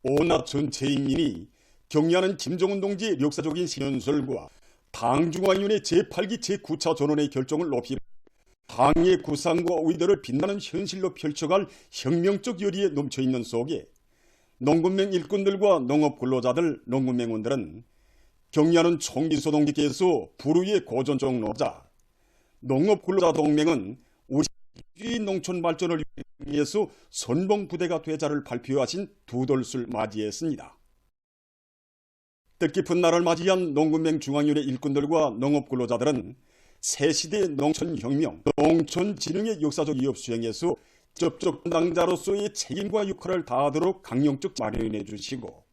온갖 전체 인민이 경리하는 김정은 동지의 역사적인 신연설과 당중앙위원회 제8기 제9차 전원의 결정을 높이 당의 구상과 의도를 빛나는 현실로 펼쳐갈 혁명적 열의에 넘쳐있는 속에 농군맹 일꾼들과 농업근로자들, 농군맹원들은 경리하는 총비소동지께서 불후의 고전적 노자 농업근로자 동맹은 우리 농촌 발전을 위해서 선봉부대가 되자를 발표하신 두 돌을 맞이했습니다. 뜻깊은 날을 맞이한 농군맹 중앙위원회 일꾼들과 농업근로자들은 새시대 농촌혁명, 농촌진흥의 역사적 이업 수행에서 접촉 담당자로서의 책임과 역할을 다하도록 강령적 마련해 주시고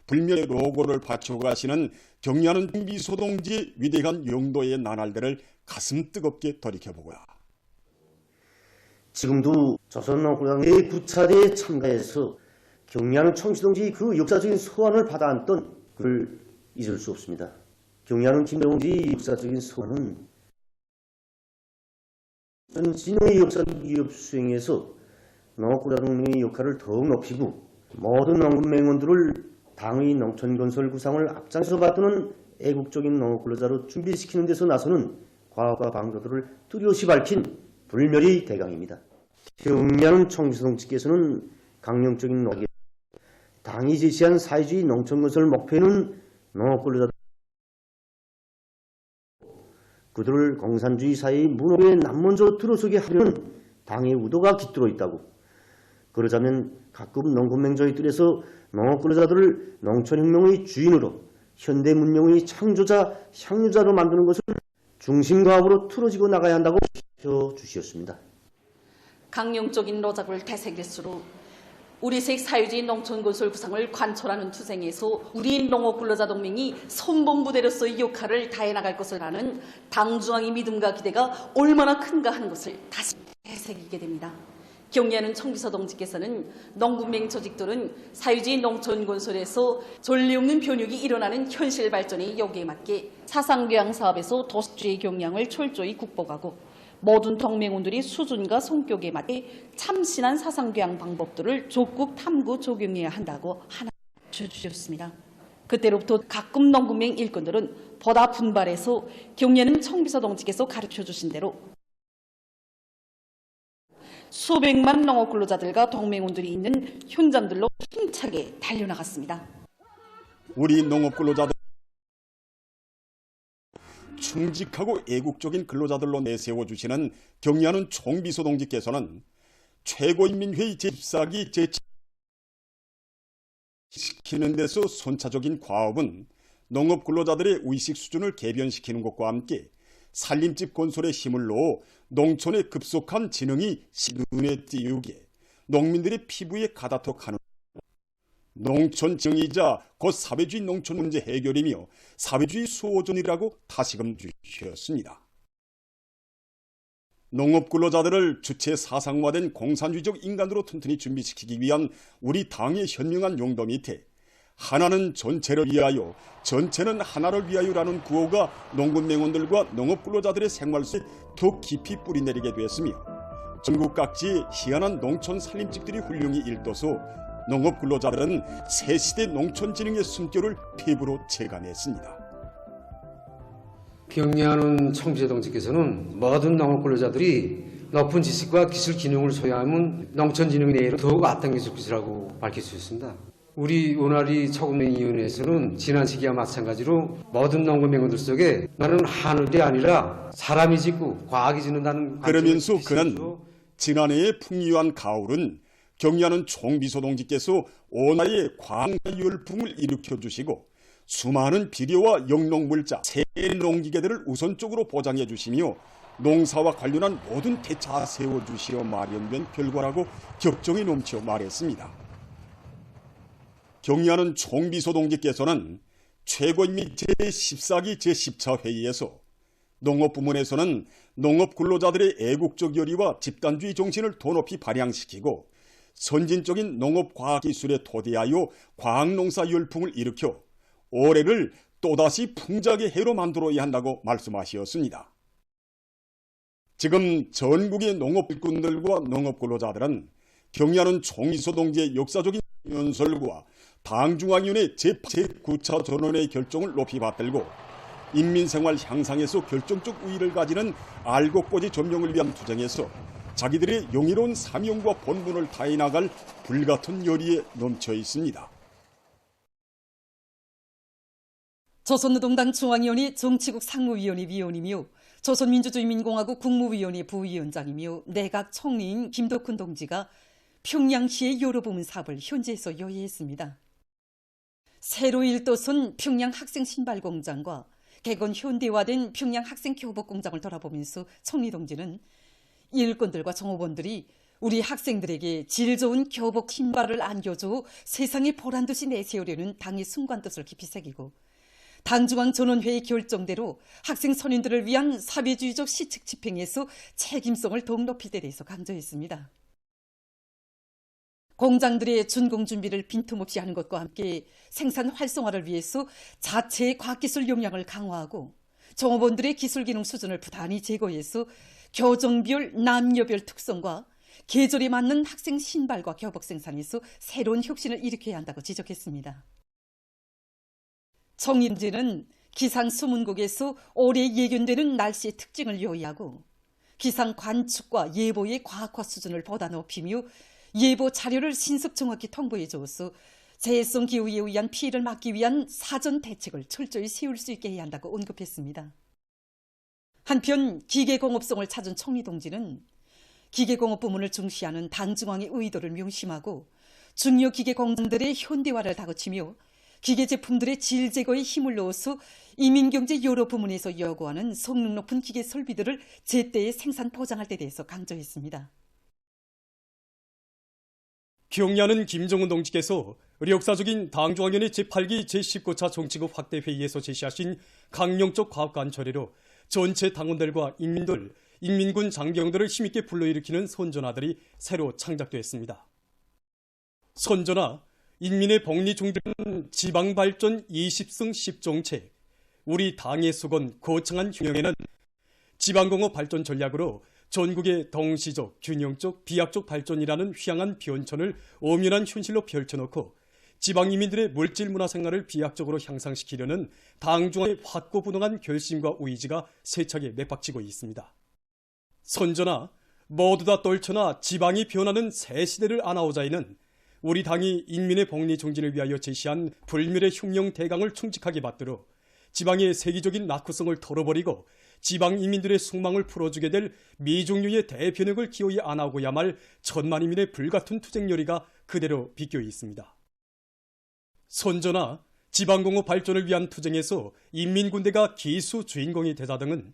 불멸의 로고를 바쳐가시는 경리하는 미소동지의 위대한 영도의 나날들을 가슴 뜨겁게 돌이켜보고요. 지금도 조선농구당의 9차대에 참가해서 경리하는 총비소동지의 그 역사적인 소원을 받아안던 그를 잊을 수 없습니다. 경리하는 김대동지의 역사적인 소원은 진흥의 역사적 이업 수행에서 농업군자동맹의 역할을 더욱 높이고 모든 농군맹원들을 당의 농촌건설 구상을 앞장서 받드는 애국적인 농업근로자로 준비시키는 데서 나서는 과학과 방도들을 뚜렷이 밝힌 불멸의 대강입니다. 경리하는 총비소동지께서는 강령적인 노력, 당이 제시한 사회주의 농촌건설 목표에는 농업근로자들 그들을 공산주의 사회의 문호에 남먼저 들어서게 하려는 당의 의도가 깃들어 있다고. 그러자면 각급 농군맹조의 뜰에서 농업근로자들을 농촌혁명의 주인으로 현대 문명의 창조자, 향유자로 만드는 것을 중심과학으로 틀어지고 나가야 한다고 주시었습니다. 강령적인 노작을 되새길수록 우리색 사회주의 농촌건설 구상을 관철하는 투쟁에서 우리 농업근로자동맹이 선봉부대로서의 역할을 다해나갈 것을 아는 당중앙의 믿음과 기대가 얼마나 큰가 하는 것을 다시 되새기게 됩니다. 경리하는 총비소동지께서는 농군맹 조직들은 사회주의 농촌건설에서 전례 없는 변혁이 일어나는 현실 발전의 요구에 맞게 사상교양 사업에서 도시주의 경향을 철저히 국복하고 모든 동맹원들이 수준과 성격에 맞게 참신한 사상교양 방법들을 적극 탐구 적용해야 한다고 하나 주셨습니다. 그때로부터 각급 농군맹 일꾼들은 보다 분발해서 경리하는 총비소동지께서 가르쳐 주신 대로 수백만 농업근로자들과 동맹원들이 있는 현장들로 힘차게 달려나갔습니다. 우리 농업근로자들 충직하고 애국적인 근로자들로 내세워 주시는 경리하는 총비소동지께서는 최고인민회의 제14기 시키는 데서 선차적인 과업은 농업근로자들의 의식 수준을 개변시키는 것과 함께 살림집 건설에 힘을 넣어 농촌의 급속한 진흥이 눈에 띄우게 농민들의 피부에 가다톡 하는 농촌 진흥이자 곧 사회주의 농촌 문제 해결이며 사회주의 수호전이라고 다시금 주셨습니다. 농업근로자들을 주체 사상화된 공산주의적 인간으로 튼튼히 준비시키기 위한 우리 당의 현명한 용도 밑에 하나는 전체를 위하여, 전체는 하나를 위하여라는 구호가 농군맹원들과 농업근로자들의 생활 속에 더 깊이 뿌리내리게 되었으며 전국 각지의 희한한 농촌 살림집들이 훌륭히 일떠서 농업근로자들은 새시대 농촌진흥의 숨결을 피부로 체감했습니다. 경리하는 총비소동지께서는 모든 농업근로자들이 높은 지식과 기술 기능을 소유하면 농촌진흥 내로 더욱 앞당겨질 것이라고 밝혀주셨습니다. 우리 원활히 초급맹위원회에서는 지난 시기와 마찬가지로 모든 농군맹원들 속에 나는 하늘이 아니라 사람이 짓고 과학이 짓는다는 그러면서 그는 지난해의 풍요한 가을은 경리하는 총비소동지께서 온화의 과학 열풍을 일으켜주시고 수많은 비료와 영농물자, 새농기계들을 우선적으로 보장해 주시며 농사와 관련한 모든 대차 세워주시어 마련된 결과라고 격정이 넘쳐 말했습니다. 경리하는 총비소동지께서는 최고인민 제14기 제10차 회의에서 농업부문에서는 농업근로자들의 애국적 열의와 집단주의 정신을 더 높이 발양시키고 선진적인 농업과학기술에 토대하여 과학농사 열풍을 일으켜 올해를 또다시 풍작의 해로 만들어야 한다고 말씀하셨습니다. 지금 전국의 농업일꾼들과 농업근로자들은 경리하는 총비소동지의 역사적인 연설과 당중앙위원회 제9차 전원의 결정을 높이 받들고 인민생활 향상에서 결정적 우위를 가지는 알곡고지 점령을 위한 투쟁에서 자기들의 용의로운 사명과 본분을 다해 나갈 불같은 열의에 넘쳐 있습니다. 조선노동당 중앙위원회 정치국 상무위원회 위원이며 조선민주주의인민공화국 국무위원회 부위원장이며 내각 총리인 김덕훈 동지가 평양시의 여러 부문 사업을 현지에서 요해했습니다. 새로 일도선 평양 학생신발공장과 개건 현대화된 평양 학생교복공장을 돌아보면서 총리 동지는 일꾼들과 종업원들이 우리 학생들에게 질 좋은 교복 신발을 안겨줘 세상에 보란듯이 내세우려는 당의 순간 뜻을 깊이 새기고 당중앙전원회의 결정대로 학생 선임들을 위한 사회주의적 시책 집행에서 책임성을 더욱 높일 데 대해서 강조했습니다. 공장들의 준공 준비를 빈틈없이 하는 것과 함께 생산 활성화를 위해서 자체의 과학기술 역량을 강화하고 종업원들의 기술기능 수준을 부단히 제고해서 교정별, 남녀별 특성과 계절에 맞는 학생 신발과 교복 생산에서 새로운 혁신을 일으켜야 한다고 지적했습니다. 총리는 기상 수문국에서 올해 예견되는 날씨의 특징을 요약하고 기상 관측과 예보의 과학화 수준을 보다 높이며 예보 자료를 신속 정확히 통보해 주어서 재해성 기후에 의한 피해를 막기 위한 사전 대책을 철저히 세울 수 있게 해야 한다고 언급했습니다. 한편 기계공업성을 찾은 총리 동지는 기계공업 부문을 중시하는 당중앙의 의도를 명심하고 중요 기계공장들의 현대화를 다그치며 기계 제품들의 질 제거에 힘을 넣어서 이민경제 여러 부문에서 요구하는 성능 높은 기계 설비들을 제때에 생산 포장할 데 대해서 강조했습니다. 경야는 김정은 동지께서 역사적인 당중앙위원회 제8기 제19차 정치국 확대 회의에서 제시하신 강령적 과학관철회로 전체 당원들과 인민들, 인민군 장병들을 힘있게 불러일으키는 선전화들이 새로 창작되었습니다. 선전화, 인민의 복리 종들은 지방발전 20승 10정책, 우리 당의 수건 거창한 흉형에는 지방공업 발전 전략으로 전국의 동시적, 균형적, 비약적 발전이라는 휘황한 변천을 엄연한 현실로 펼쳐놓고 지방인민들의 물질 문화 생활을 비약적으로 향상시키려는 당중앙의 확고부동한 결심과 의지가 세차게 맥박치고 있습니다. 선전하, 모두 다 떨쳐나 지방이 변하는 새 시대를 안아오자에는 우리 당이 인민의 복리 정진을 위하여 제시한 불멸의 흉령 대강을 충직하게 받들어 지방의 세계적인 낙후성을 털어버리고 지방 인민들의 숙망을 풀어주게 될 미종류의 대변혁을 기어이 안아오고야 말 천만인민의 불같은 투쟁열의가 그대로 비껴 있습니다. 선전하, 지방공업 발전을 위한 투쟁에서 인민군대가 기수 주인공이 되자 등은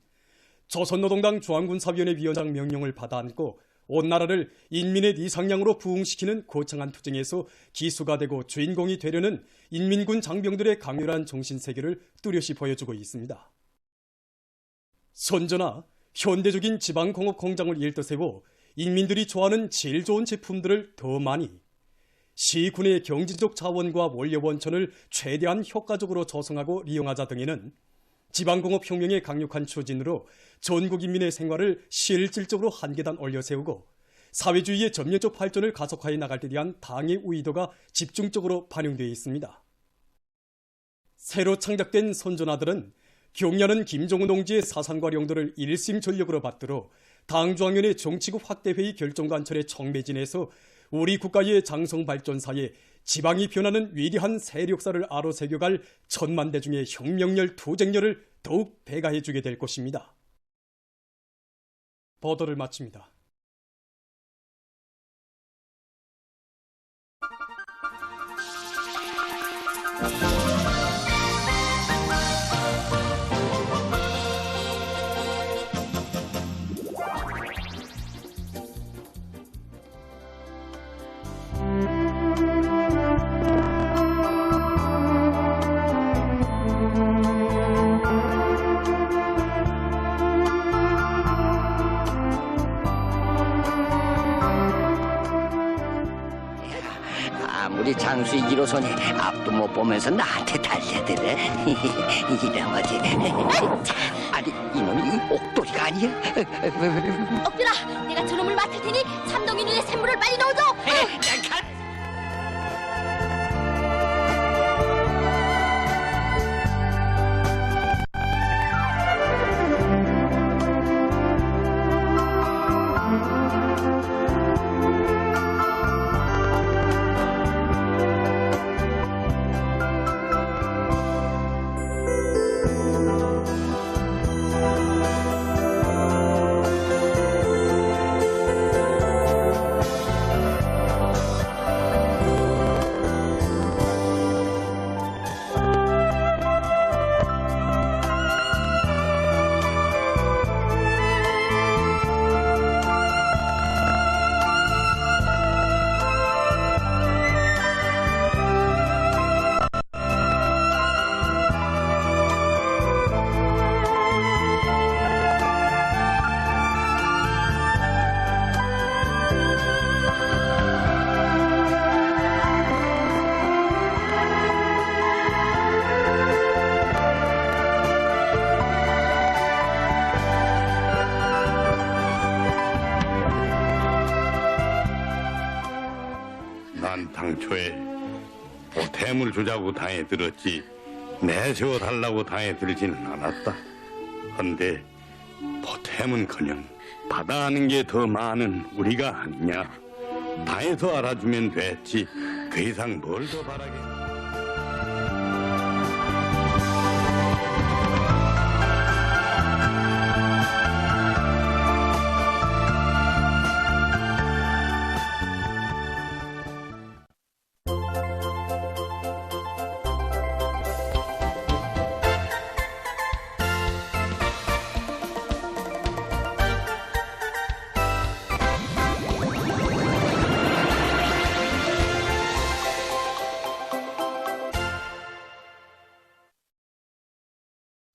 조선노동당 중앙군사위원회 위원장 명령을 받아 안고 온 나라를 인민의 이상량으로 부흥시키는 거창한 투쟁에서 기수가 되고 주인공이 되려는 인민군 장병들의 강렬한 정신세계를 뚜렷이 보여주고 있습니다. 선전하, 현대적인 지방공업 공장을 일떠세워 인민들이 좋아하는 질 좋은 제품들을 더 많이, 시군의 경제적 자원과 원료원천을 최대한 효과적으로 조성하고 이용하자 등에는 지방공업 혁명의 강력한 추진으로 전국 인민의 생활을 실질적으로 한 계단 올려세우고 사회주의의 전면적 발전을 가속화해 나갈 데 대한 당의 의도가 집중적으로 반영되어 있습니다. 새로 창작된 선전화들은 경야는 김정은 동지의 사상과 용도를 일심전력으로 받들어 당중앙위원회 정치국 확대회의 결정관철의 청매진에서 우리 국가의 장성발전사에 지방이 변하는 위대한 세력사를 아로새겨갈 천만대중의 혁명열 투쟁열을 더욱 배가해주게 될 것입니다. 보도를 마칩니다. 아무리 장수의 1호선이 앞도 못 보면서 나한테 달려들어. 이런 거지. 아니, 이놈이 옥돌이가 아니야? 옥돌아, 내가 저놈을 맡을 테니 삼동이 눈에 샘물을 빨리 넣어줘. 당초에 보탬을 주자고 당에 들었지 내세워 달라고 당에 들지는 않았다. 헌데 보탬은커녕 받아 하는 게 더 많은 우리가 아니냐. 당에서 알아주면 됐지. 그 이상 뭘 더 바라겠냐.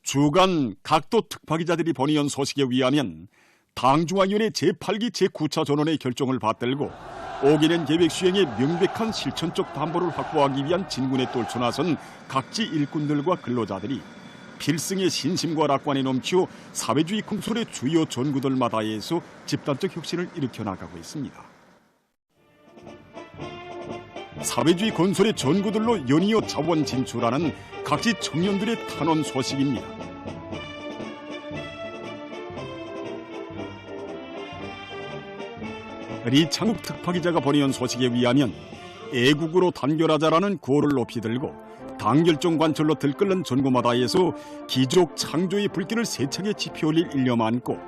주간 각도 특파기자들이 보내온 소식에 의하면 당중앙위원회 제8기 제9차 전원의 결정을 받들고 5개년 계획 수행에 명백한 실천적 담보를 확보하기 위한 진군에 떨쳐나선 각지 일꾼들과 근로자들이 필승의 신심과 낙관에 넘치어 사회주의 공설의 주요 전구들마다에서 집단적 혁신을 일으켜 나가고 있습니다. 사회주의 건설의 전구들로 연이어 자원 진출하는 각지 청년들의 탄원 소식입니다. 리창욱 특파기자가 보내온 소식에 의하면 애국으로 단결하자라는 구호를 높이 들고 당결정 관철로 들끓는 전구마다에서 기족 창조의 불길을 세차게 지펴올릴 일념 안고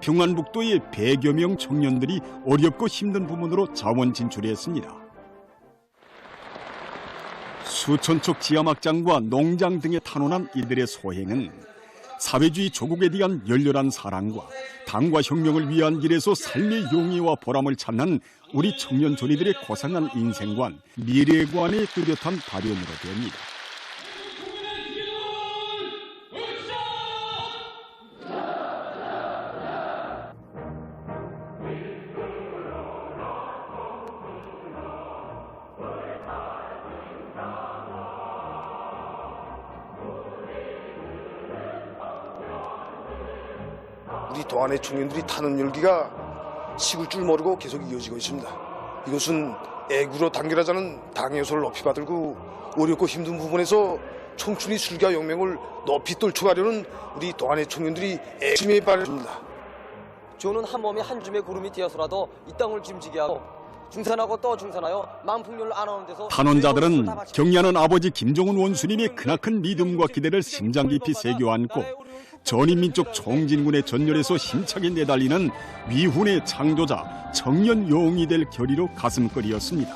평안북도의 100여 명 청년들이 어렵고 힘든 부문으로 자원 진출했습니다. 수천 척 지하막장과 농장 등에 탄원한 이들의 소행은 사회주의 조국에 대한 열렬한 사랑과 당과 혁명을 위한 길에서 삶의 용의와 보람을 찾는 우리 청년 조리들의 고상한 인생관, 미래관의 뚜렷한 발현으로 됩니다. 우리 동안의 청년들이 타는 열기가 식을 줄 모르고 계속 이어지고 있습니다. 이것은 애국으로 단결하자는 당의 요소를 높이 받들고 어렵고 힘든 부분에서 청춘이 술과 영명을 높이 떨쳐가려는 우리 동안의 청년들이 애심에 발했습니다. 저는 한 몸에 한 줌의 구름이 되어서라도 이 땅을 짐지게 하고 중산하고 또 중산하여 만풍년을 안하는 데서 탄원자들은 경리하는 아버지 김정은 원수님의 크나큰 믿음과 기대를 심장 깊이 새겨 안고 전인민족 총진군의 전열에서 힘차게 내달리는 위훈의 창조자 청년 용이 될 결의로 가슴거리였습니다.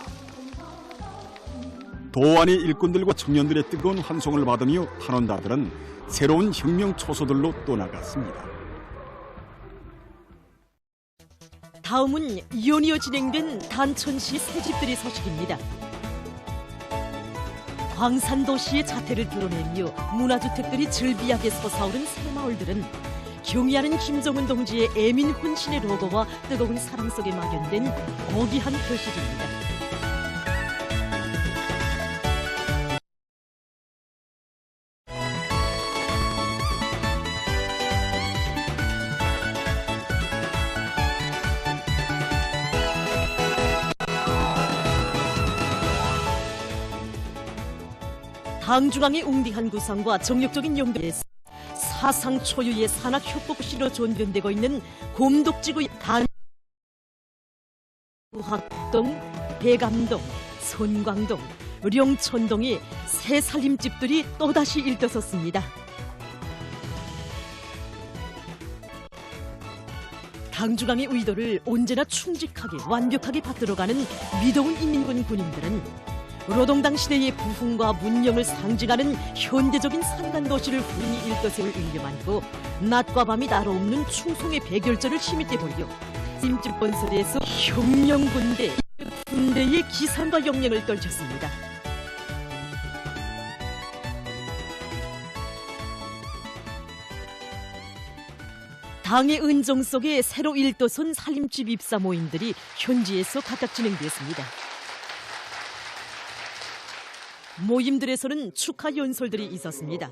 도안의 일꾼들과 청년들의 뜨거운 환송을 받으며 탄원자들은 새로운 혁명 초소들로 떠나갔습니다. 다음은 연이어 진행된 단천시 새집들의 소식입니다. 광산도시의 자태를 드러내며 문화주택들이 즐비하게 솟아오른 새마을들은 경의하는 김정은 동지의 애민 혼신의 로고와 뜨거운 사랑 속에 막연된 고귀한 표식입니다. 당중앙의 웅대한 구상과 정력적인 용도에서 사상 초유의 산악 협곡시로 존변되고 있는 곰독지구의 우학동, 대감동, 선광동, 령천동의 새 살림집들이 또다시 일떠섰습니다. 당중앙의 의도를 언제나 충직하게 완벽하게 받들어가는 미도운 인민군 군인들은 노동당 시대의 부흥과 문명을 상징하는 현대적인 산간도시를 부른이 일떠세울 의념 안고 낮과 밤이 따로 없는 충성의 백열전을 힘있게 벌여 sim집 건설에서 혁명군대, 군대의 기상과 역량을 떨쳤습니다. 당의 은정 속에 새로 일떠선 살림집 입사 모임들이 현지에서 각각 진행됐습니다. 모임들에서는 축하 연설들이 있었습니다.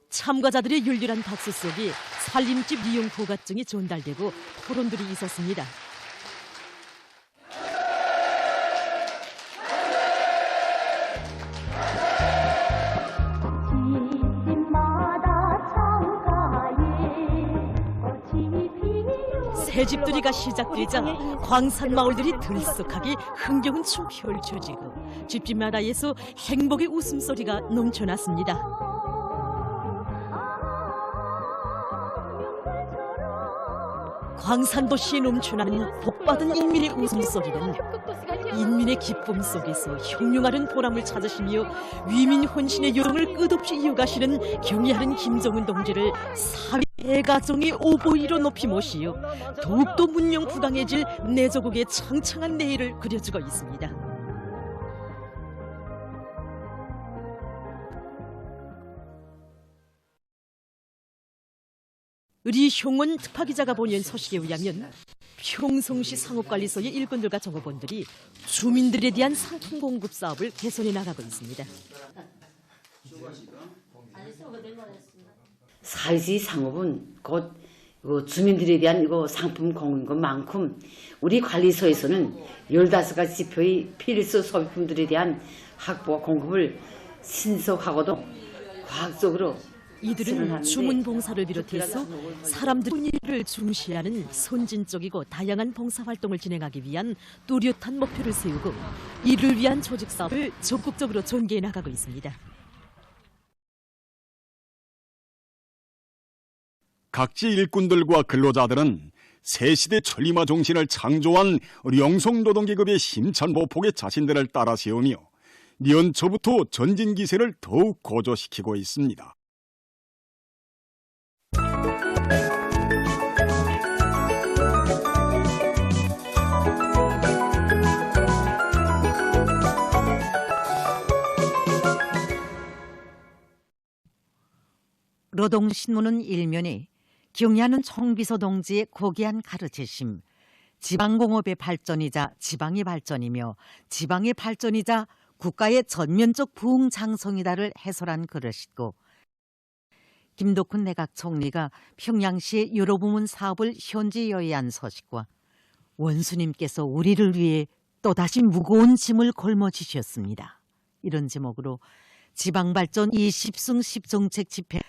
참가자들의 열렬한 박수 속에 살림집 이용 허가증이 전달되고 토론들이 있었습니다. 새집들이가 시작되자 광산 마을들이 들썩하게 흥겨운 춤 펼쳐지고 집집마다에서 행복의 웃음소리가 넘쳐났습니다. 광산도시에 넘쳐나는 복받은 인민의 웃음소리는 인민의 기쁨 속에서 흉흉하는 보람을 찾으시며 위민 혼신의 요정을 끝없이 이어가시는 경의하는 김정은 동지를 사위 대가정의 오보이로 높이 모시어 더욱더 문명부강해질 내조국의 창창한 내일을 그려주고 있습니다. 리형원 특파기자가 보낸 소식에 의하면 평성시 상업관리소의 일꾼들과 종업원들이 주민들에 대한 상품 공급 사업을 개선해 나가고 있습니다. 사회주의 상업은 곧 주민들에 대한 상품 공급인 것만큼 우리 관리소에서는 15가지 지표의 필수 소비품들에 대한 확보와 공급을 신속하고도 과학적으로 이들은 주문 봉사를 비롯해서 사람들의 일을 중시하는 선진적이고 다양한 봉사활동을 진행하기 위한 뚜렷한 목표를 세우고 이를 위한 조직 사업을 적극적으로 전개해 나가고 있습니다. 각지 일꾼들과 근로자들은 새시대 천리마 정신을 창조한 영성노동계급의 힘찬 보폭에 자신들을 따라 세우며 연초부터 전진기세를 더욱 고조시키고 있습니다. 노동신문은 일면에 경의하는 총비서 동지의 고귀한 가르치심, 지방공업의 발전이자 지방의 발전이며 지방의 발전이자 국가의 전면적 부흥장성이다를 해설한 글을 싣고 김덕훈 내각 총리가 평양시의 여러 부문 사업을 현지 여의한 소식과 원수님께서 우리를 위해 또다시 무거운 짐을 걸머지셨습니다. 이런 제목으로 지방발전 20승 10정책 집회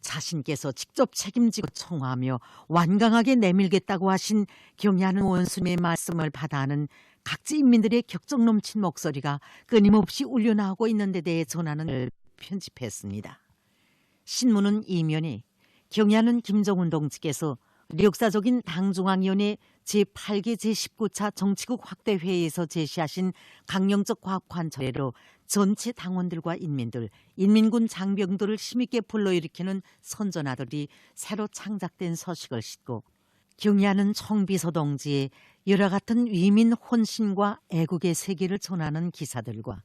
자신께서 직접 책임지고 총화하며 완강하게 내밀겠다고 하신 경의하는 원수님의 말씀을 받아하는 각지 인민들의 격정 넘친 목소리가 끊임없이 울려나오고 있는 데 대해 전하는 편집했습니다. 신문은 이면에 경의하는 김정은 동지께서 역사적인 당중앙위원회 제8기 제19차 정치국 확대회의에서 제시하신 강령적 과학관철로 전체 당원들과 인민들, 인민군 장병들을 힘있게 불러일으키는 선전하들이 새로 창작된 서식을 싣고 경의하는 총비서 동지의 여러 같은 위민 혼신과 애국의 세계를 전하는 기사들과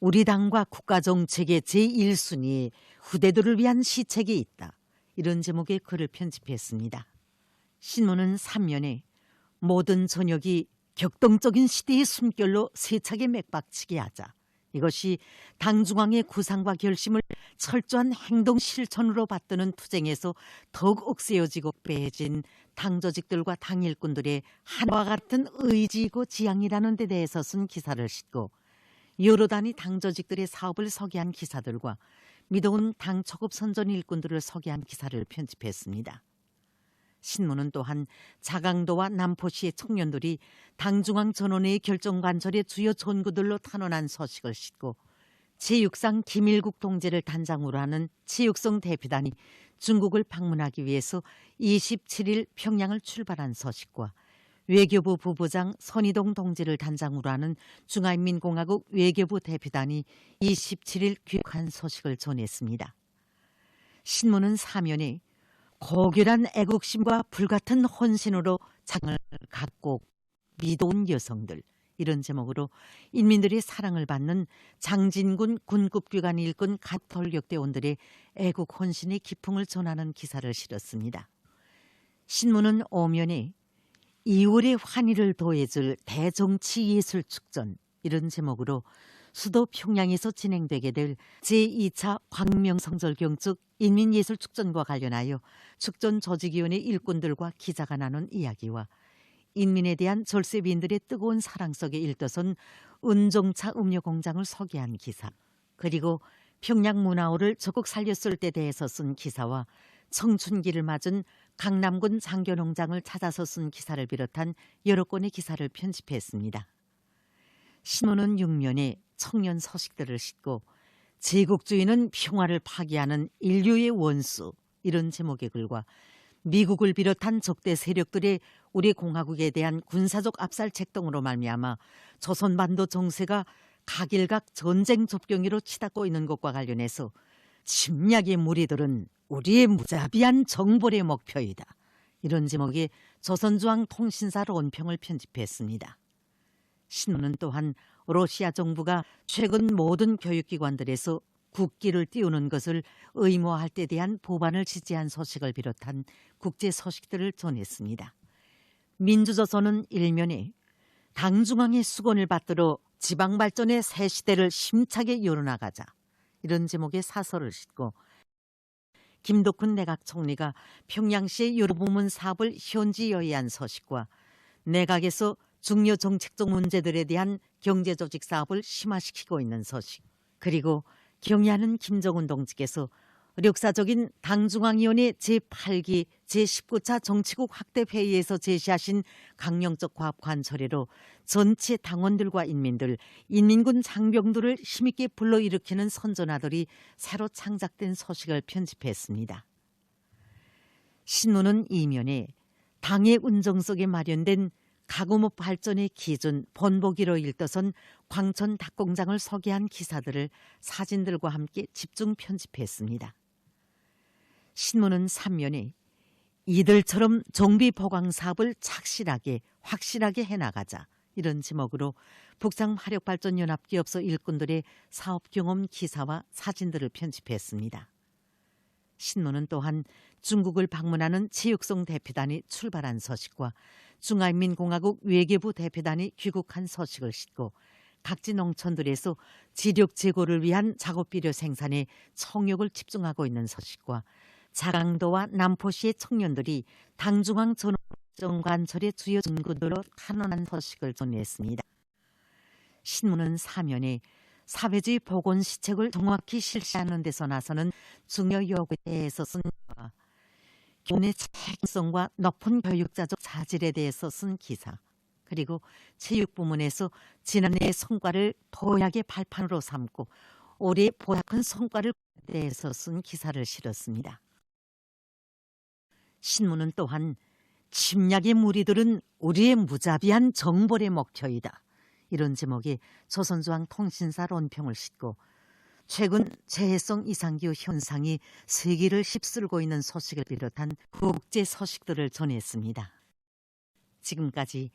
우리 당과 국가정책의 제1순위에 후대들을 위한 시책이 있다. 이런 제목의 글을 편집했습니다. 신문은 3면에 모든 전역이 격동적인 시대의 숨결로 세차게 맥박치게 하자. 이것이 당중앙의 구상과 결심을 철저한 행동 실천으로 받드는 투쟁에서 더욱 억세어지고 빼진 당조직들과 당일꾼들의 하나와 같은 의지이고 지향이라는 데 대해서 쓴 기사를 싣고 여러 단위 당조직들의 사업을 소개한 기사들과 미도운 당 초급 선전 일꾼들을 소개한 기사를 편집했습니다. 신문은 또한 자강도와 남포시의 청년들이 당중앙 전원회의 결정관철의 주요 전구들로 탄원한 소식을 싣고 제6상 김일국 동지를 단장으로 하는 체육성 대표단이 중국을 방문하기 위해서 27일 평양을 출발한 소식과 외교부 부부장 선희동 동지를 단장으로 하는 중화인민공화국 외교부 대표단이 27일 귀국한 소식을 전했습니다. 신문은 사면에 고결한 애국심과 불같은 혼신으로 장을 갖고 미도운 여성들 이런 제목으로 인민들의 사랑을 받는 장진군 군급기관 일꾼 갓돌격대원들의 애국 혼신의 기풍을 전하는 기사를 실었습니다. 신문은 오면에 2월의 환희를 더해줄 대정치예술축전 이런 제목으로 수도 평양에서 진행되게 될 제2차 광명성절경축 인민예술축전과 관련하여 축전 조직위원회 일꾼들과 기자가 나눈 이야기와 인민에 대한 절세비인들의 뜨거운 사랑 속에 일떠선 은종차 음료공장을 소개한 기사, 그리고 평양 문화호를 적극 살렸을 때 대해서 쓴 기사와 청춘기를 맞은 강남군 장교농장을 찾아서 쓴 기사를 비롯한 여러 건의 기사를 편집했습니다. 신문은 6면에 청년 서식들을 싣고 제국주의는 평화를 파괴하는 인류의 원수 이런 제목의 글과 미국을 비롯한 적대 세력들의 우리 공화국에 대한 군사적 압살책 등으로 말미암아 조선반도 정세가 각일각 전쟁 접경이로 치닫고 있는 것과 관련해서 침략의 무리들은 우리의 무자비한 정벌의 목표이다. 이런 제목의 조선중앙통신사 논평을 편집했습니다. 신문은 또한 러시아 정부가 최근 모든 교육기관들에서 국기를 띄우는 것을 의무화할 때 대한 법안을 지지한 소식을 비롯한 국제 소식들을 전했습니다. 민주조선은 1면에 당중앙의 수건을 받들어 지방발전의 새 시대를 심차게 열어나가자 이런 제목의 사설을 싣고 김덕훈 내각 총리가 평양시의 여러 부문 사업을 현지 여의한 소식과 내각에서 중요 정책적 문제들에 대한 경제조직 사업을 심화시키고 있는 소식, 그리고 경의하는 김정은 동지께서 역사적인 당중앙위원회 제8기 제19차 정치국 확대회의에서 제시하신 강령적 과업 관철회로 전체 당원들과 인민들, 인민군 장병들을 힘있게 불러일으키는 선전하들이 새로 창작된 소식을 편집했습니다. 신문은 이면에 당의 운정 속에 마련된 가공업 발전의 기준 본보기로 일떠선 광천 닭공장을 소개한 기사들을 사진들과 함께 집중 편집했습니다. 신문은 3면에 이들처럼 정비 보강 사업을 착실하게 확실하게 해나가자 이런 제목으로 북상화력발전연합기업소 일꾼들의 사업 경험 기사와 사진들을 편집했습니다. 신문은 또한 중국을 방문하는 최육성 대표단이 출발한 소식과 중화인민공화국 외교부 대표단이 귀국한 소식을 싣고 각지 농촌들에서 지력 제고를 위한 작업비료 생산에 총력을 집중하고 있는 소식과 자강도와 남포시의 청년들이 당중앙 전원관철의 주요 증거들로 탄원한 소식을 전했습니다. 신문은 사면에 사회주의 복원시책을 정확히 실시하는 데서 나서는 중요 요구에 대해서 쓴 기사, 교내 책임성과 높은 교육자적 자질에 대해서 쓴 기사, 그리고 체육부문에서 지난해의 성과를 도약의 발판으로 삼고 올해 보다 큰 성과를 대해서 쓴 기사를 실었습니다. 신문은 또한 침략의 무리들은 우리의 무자비한 정벌의 목표이다. 이런 제목의 조선중앙통신사 논평을 싣고 최근 재해성 이상기후 현상이 세계를 휩쓸고 있는 소식을 비롯한 국제 소식들을 전했습니다. 지금까지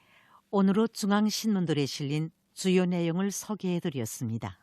오늘의 중앙신문들에 실린 주요 내용을 소개해드렸습니다.